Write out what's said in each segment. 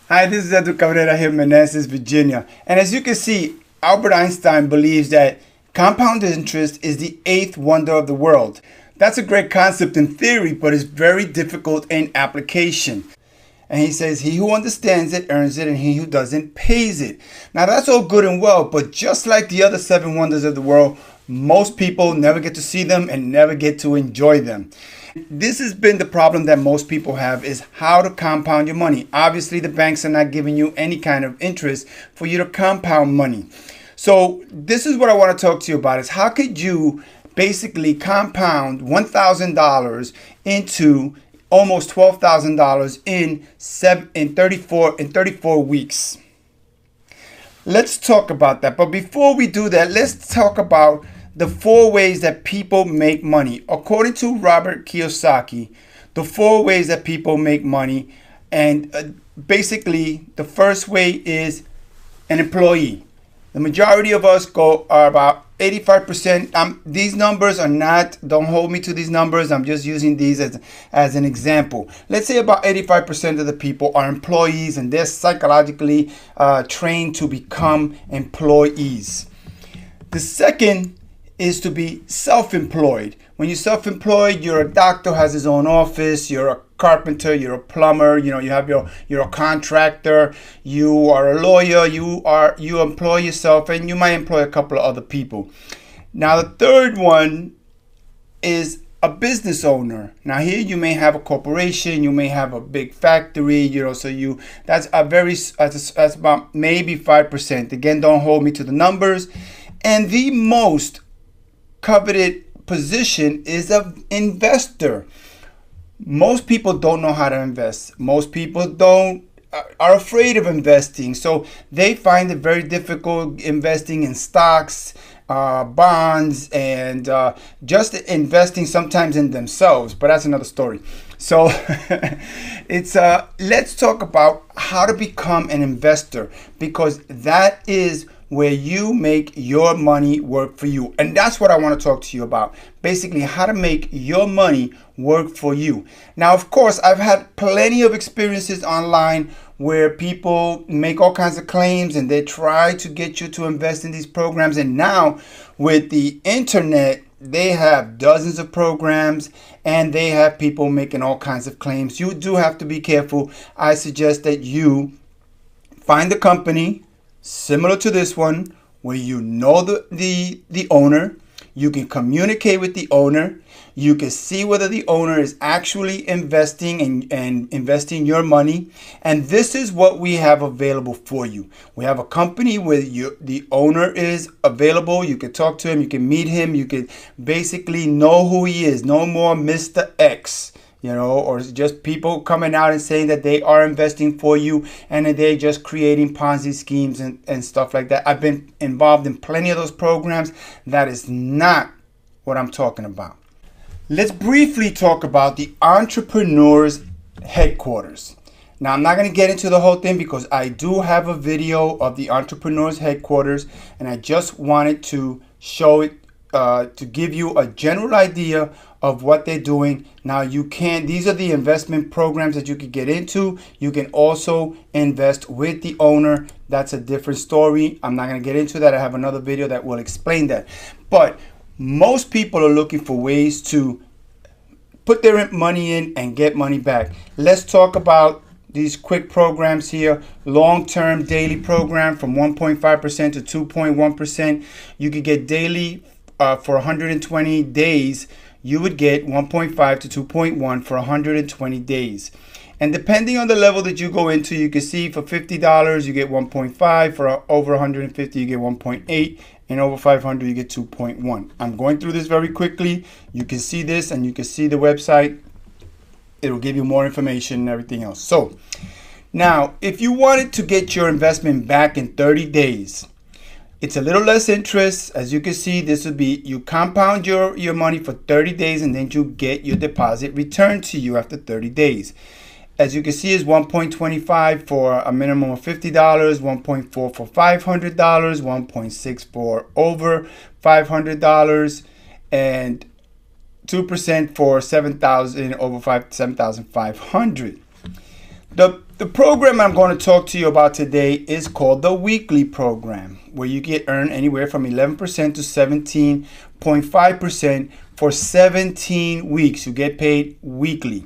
Hi, this is Edu Cabrera here in Manassas, Virginia. And as you can see, Albert Einstein believes that compound interest is the eighth wonder of the world. That's a great concept in theory, but it's very difficult in application. And he says, he who understands it earns it, and he who doesn't pays it. Now that's all good and well, but just like the other seven wonders of the world, most people never get to see them and never get to enjoy them. This has been the problem that most people have, is how to compound your money. Obviously, the banks are not giving you any kind of interest for you to compound money. So this is what I want to talk to you about, is how could you basically compound $1,000 into almost $12,000 in 34 weeks. Let's talk about that. But before we do that, let's talk about the 4 ways that people make money. According to Robert Kiyosaki, the 4 ways that people make money. And basically, the first way is an employee. The majority of us are about 85%. These numbers are not, don't hold me to these numbers. I'm just using these as an example. Let's say about 85% of the people are employees, and they're psychologically trained to become employees. The second is to be self-employed. When you're self-employed, you're a doctor, has his own office, you're a carpenter, you're a plumber, you're a contractor, you are a lawyer, you employ yourself, and you might employ a couple of other people. Now the third one is a business owner. Now here you may have a corporation, you may have a big factory, that's about maybe 5%. Again, don't hold me to the numbers. And the most coveted position is an investor. Most people don't know how to invest. Most people are afraid of investing, so they find it very difficult investing in stocks, bonds, and just investing sometimes in themselves. But that's another story. So let's talk about how to become an investor, because that is where you make your money work for you. And that's what I want to talk to you about. Basically, how to make your money work for you. Now, of course, I've had plenty of experiences online where people make all kinds of claims and they try to get you to invest in these programs. And now with the internet, they have dozens of programs and they have people making all kinds of claims. You do have to be careful. I suggest that you find a company similar to this one, where you know the owner, you can communicate with the owner, you can see whether the owner is actually investing and investing your money. And this is what we have available for you. We have a company where the owner is available. You can talk to him, you can meet him, you can basically know who he is. No more Mr. X. Or just people coming out and saying that they are investing for you and that they're just creating Ponzi schemes and stuff like that. I've been involved in plenty of those programs. That is not what I'm talking about. Let's briefly talk about the Entrepreneur's Headquarters. Now, I'm not going to get into the whole thing because I do have a video of the Entrepreneur's Headquarters, and I just wanted to show it to give you a general idea of what they're doing. Now these are the investment programs that you can get into. You can also invest with the owner. That's a different story. I'm not going to get into that. I have another video that will explain that. But most people are looking for ways to put their money in and get money back. Let's talk about these quick programs here. Long-term daily program from 1.5% to 2.1%. You could get daily for 120 days. You would get 1.5 to 2.1 for 120 days. And depending on the level that you go into, you can see for $50 you get 1.5, for over 150 you get 1.8, and over 500 you get 2.1. I'm going through this very quickly. You can see this and you can see the website. It'll give you more information and everything else. So now, if you wanted to get your investment back in 30 days, it's a little less interest. As you can see, this would be, you compound your money for 30 days and then you get your deposit returned to you after 30 days. As you can see, is 1.25 for a minimum of $50, 1.4 for $500, 1.6 for over $500, and 2% for $7,000 over $7,500. The program I'm going to talk to you about today is called the weekly program, where you get earn anywhere from 11% to 17.5% for 17 weeks. You get paid weekly.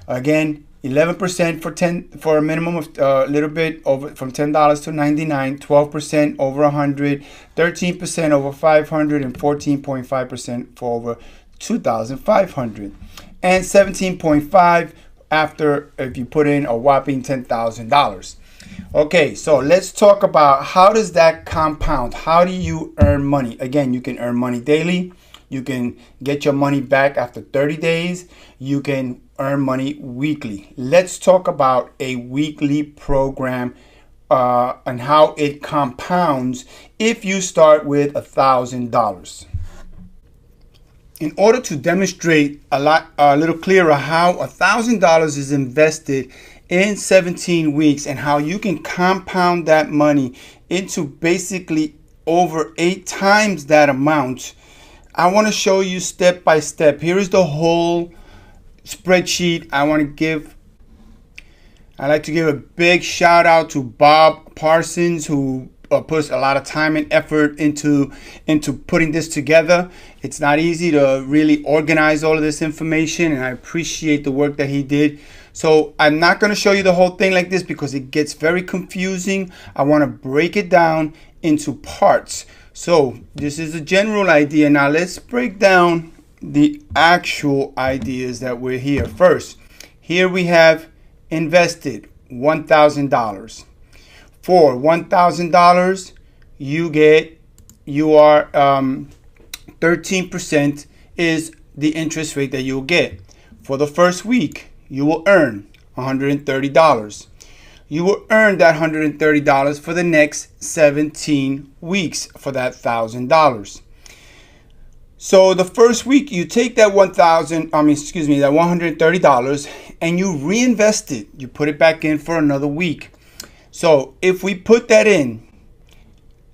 Again, 11% for a minimum of a little bit over from $10 to 99, 12% over 100, 13% over 500, and 14.5% for over 2,500, and 17.5 after if you put in a whopping $10,000. Okay, so let's talk about how does that compound? How do you earn money? Again, you can earn money daily. You can get your money back after 30 days. You can earn money weekly. Let's talk about a weekly program and how it compounds if you start with $1,000. In order to demonstrate a little clearer how $1,000 is invested in 17 weeks and how you can compound that money into basically over 8 times that amount, I want to show you step by step. Here is the whole spreadsheet. I'd like to give a big shout out to Bob Parsons, who puts a lot of time and effort into putting this together. It's not easy to really organize all of this information, and I appreciate the work that he did. So I'm not going to show you the whole thing like this because it gets very confusing. I want to break it down into parts. So this is a general idea. Now let's break down the actual ideas that we're here. First, here we have invested $1,000. For $1,000, you are 13% is the interest rate that you'll get. For the first week, you will earn $130. You will earn that $130 for the next 17 weeks for that $1,000. So the first week you take that that $130 and you reinvest it. You put it back in for another week. So if we put that in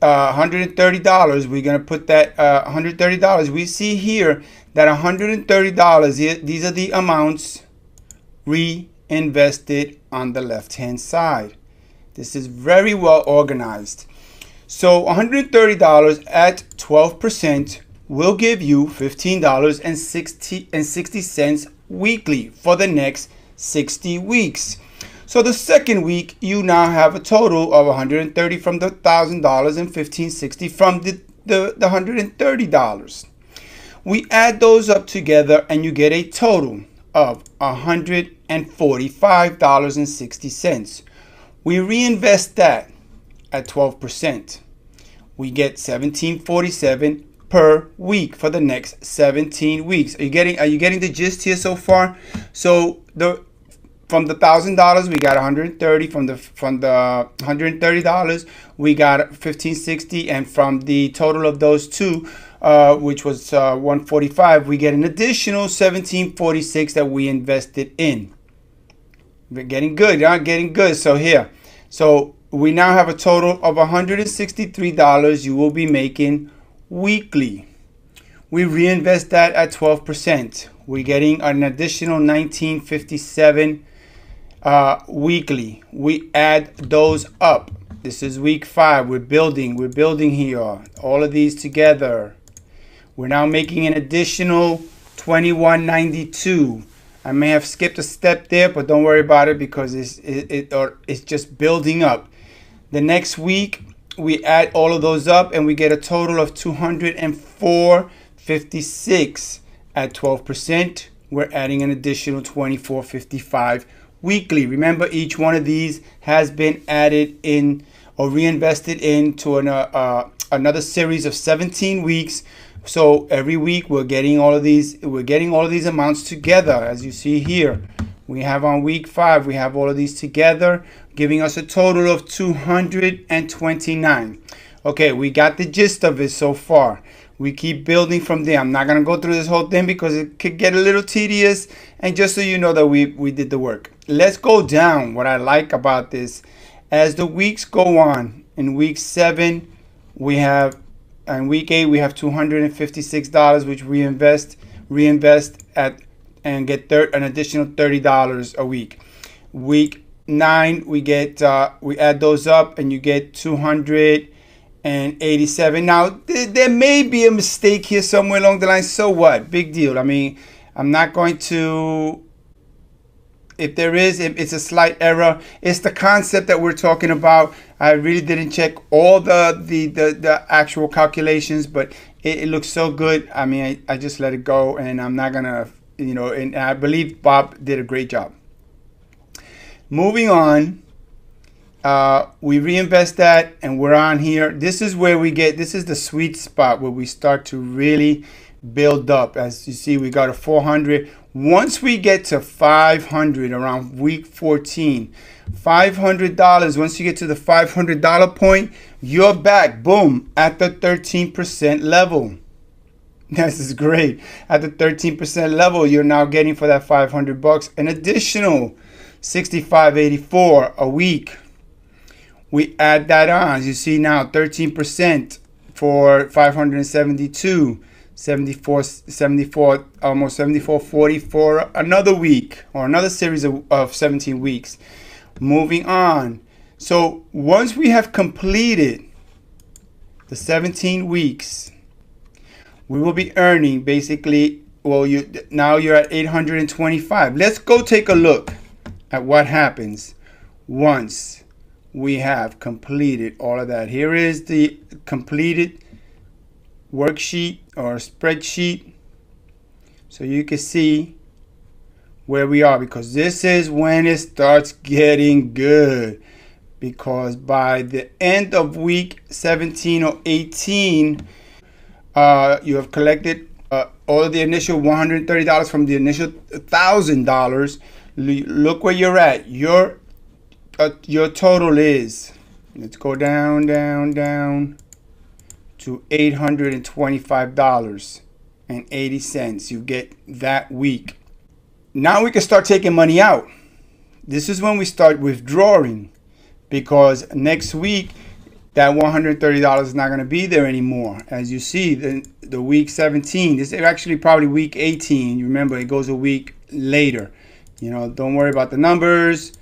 $130, we're going to put that $130. We see here that $130, these are the amounts reinvested on the left-hand side. This is very well organized. So $130 at 12% will give you $15.60 weekly for the next 60 weeks. So the second week, you now have a total of $130 from the $1,000 and $15.60 from the $130. We add those up together and you get a total of $145.60. We reinvest that at 12%. We get $17.47 per week for the next 17 weeks. Are you getting the gist here so far? So from the $1,000 we got $130. From the $130 we got $15.60, and from the total of those two, which was $145, we get an additional $17.46 that we invested in. We're getting good, getting good. So we now have a total of $163 you will be making weekly. We reinvest that at 12%. We're getting an additional $19.57 weekly. We add those up. This is week 5. We're building here. All of these together. We're now making an additional $21.92. I may have skipped a step there, but don't worry about it because it's just building up. The next week, we add all of those up and we get a total of $204.56 at 12%. We're adding an additional $24.55 weekly. Remember, each one of these has been added in or reinvested into another series of 17 weeks. So every week we're getting all of these amounts together. As you see here, we have on week 5, we have all of these together, giving us a total of $229. Okay, we got the gist of it so far. We keep building from there. I'm not going to go through this whole thing because it could get a little tedious, and just so you know that we did the work. Let's go down. What I like about this, as the weeks go on, in week 7 we have, in week 8 we have $256 which reinvest at and get an additional $30 a week. Week 9, we get we add those up and you get 287. Now there may be a mistake here somewhere along the line. So what? Big deal. I mean, I'm not going to, if there is, if it's a slight error, it's the concept that we're talking about. I really didn't check all the actual calculations, but it looks so good. I mean, I just let it go, and I'm not gonna, and I believe Bob did a great job. Moving on, we reinvest that, and we're on here. This is where this is the sweet spot where we start to really build up. As you see, we got a 400. Once we get to 500 around week 14, $500, once you get to the $500 point, you're back, boom, at the 13% level. This is great. At the 13% level, you're now getting for that $500 an additional $65.84 a week. We add that on. As you see now, 13% for 572, 74, almost 74.40 for another week or another series of 17 weeks. Moving on. So once we have completed the 17 weeks, we will be earning basically, now you're at 825. Let's go take a look at what happens once we have completed all of that. Here is the completed worksheet or spreadsheet, so you can see where we are, because this is when it starts getting good. Because by the end of week 17 or 18, you have collected all of the initial $130 from the initial $1,000. Look where you're at. Your total is, let's go down to $825.80 you get that week. Now we can start taking money out. This is when we start withdrawing, because next week that $130 is not going to be there anymore. As you see, the week 17, this is actually probably week 18. You remember, it goes a week later. Don't worry about the numbers.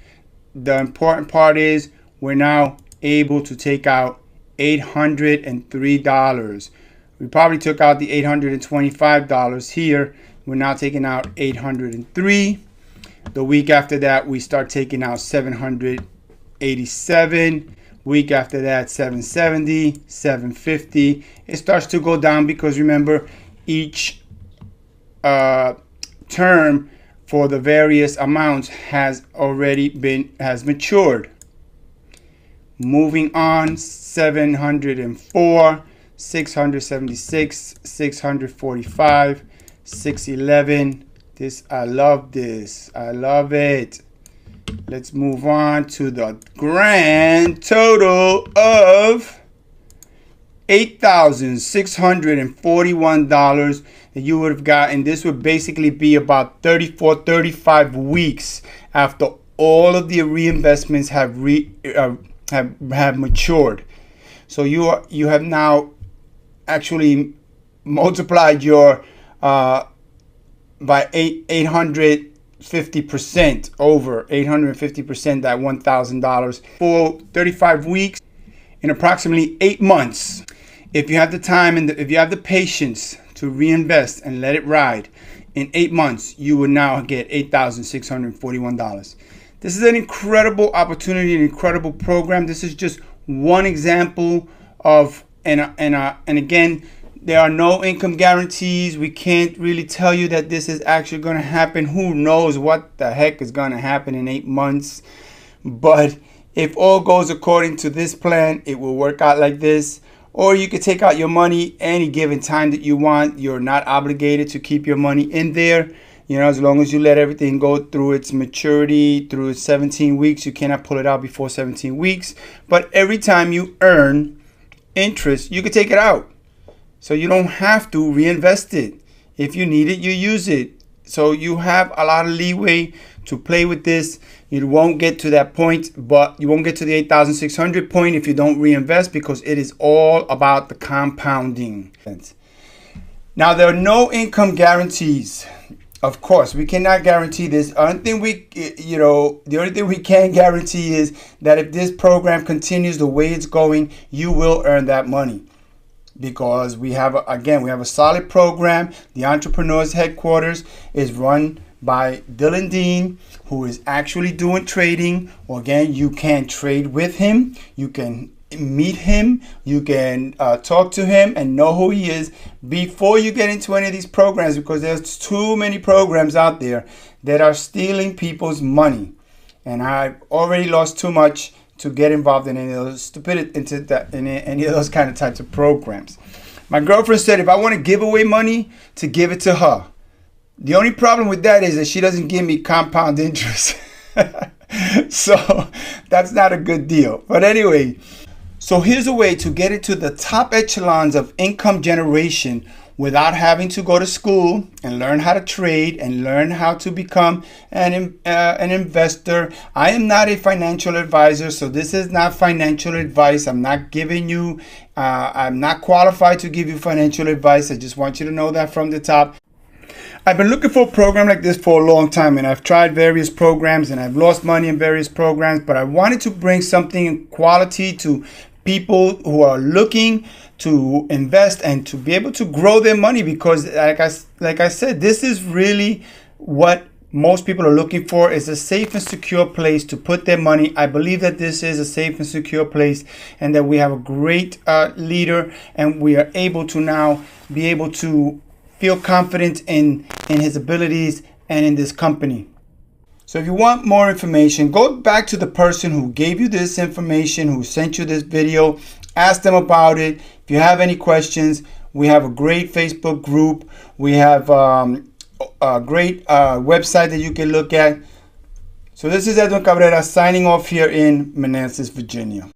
The important part is we're now able to take out $803. We probably took out the $825 here. We're now taking out $803. The week after that, we start taking out $787. Week after that, $770, $750. It starts to go down because remember, each term for the various amounts has matured. Moving on, 704, 676, 645, 611. I love this. I love it. Let's move on to the grand total of $8,641 that you would have gotten. This would basically be about 35 weeks after all of the reinvestments have matured. So you have now actually multiplied your by 850%, over 850%, that $1,000 for 35 weeks in approximately 8 months. If you have the time and if you have the patience to reinvest and let it ride, in 8 months you will now get $8,641. This is an incredible opportunity, an incredible program. This is just one example of, and again, there are no income guarantees. We can't really tell you that this is actually going to happen. Who knows what the heck is going to happen in 8 months? But if all goes according to this plan, it will work out like this. Or you could take out your money any given time that you want. You're not obligated to keep your money in there. As long as you let everything go through its maturity, through its 17 weeks, you cannot pull it out before 17 weeks. But every time you earn interest, you can take it out. So you don't have to reinvest it. If you need it, you use it. So you have a lot of leeway to play with this. You won't get to that point, but you won't get to the 8,600 point if you don't reinvest, because it is all about the compounding. Now, there are no income guarantees Of course, we cannot guarantee this. The only thing we can guarantee is that if this program continues the way it's going, you will earn that money. Because we have a solid program. The Entrepreneurs Headquarters is run by Dylan Dean, who is actually doing trading. Again, you can trade with him. You can meet him. You can talk to him and know who he is before you get into any of these programs, because there's too many programs out there that are stealing people's money. And I've already lost too much to get involved in any of those any of those kind of types of programs. My girlfriend said if I want to give away money, to give it to her. The only problem with that is that she doesn't give me compound interest. So that's not a good deal. But anyway, so here's a way to get into the top echelons of income generation without having to go to school and learn how to trade and learn how to become an investor. I am not a financial advisor, so this is not financial advice. I'm not giving you, I'm not qualified to give you financial advice. I just want you to know that from the top. I've been looking for a program like this for a long time, and I've tried various programs and I've lost money in various programs, but I wanted to bring something quality to people who are looking to invest and to be able to grow their money, because like I said, this is really what most people are looking for, is a safe and secure place to put their money. I believe that this is a safe and secure place, and that we have a great leader, and we are able to now be able to feel confident in his abilities and in this company. So if you want more information, go back to the person who gave you this information, who sent you this video, ask them about it. If you have any questions, we have a great Facebook group. We have a great website that you can look at. So this is Edwin Cabrera signing off here in Manassas, Virginia.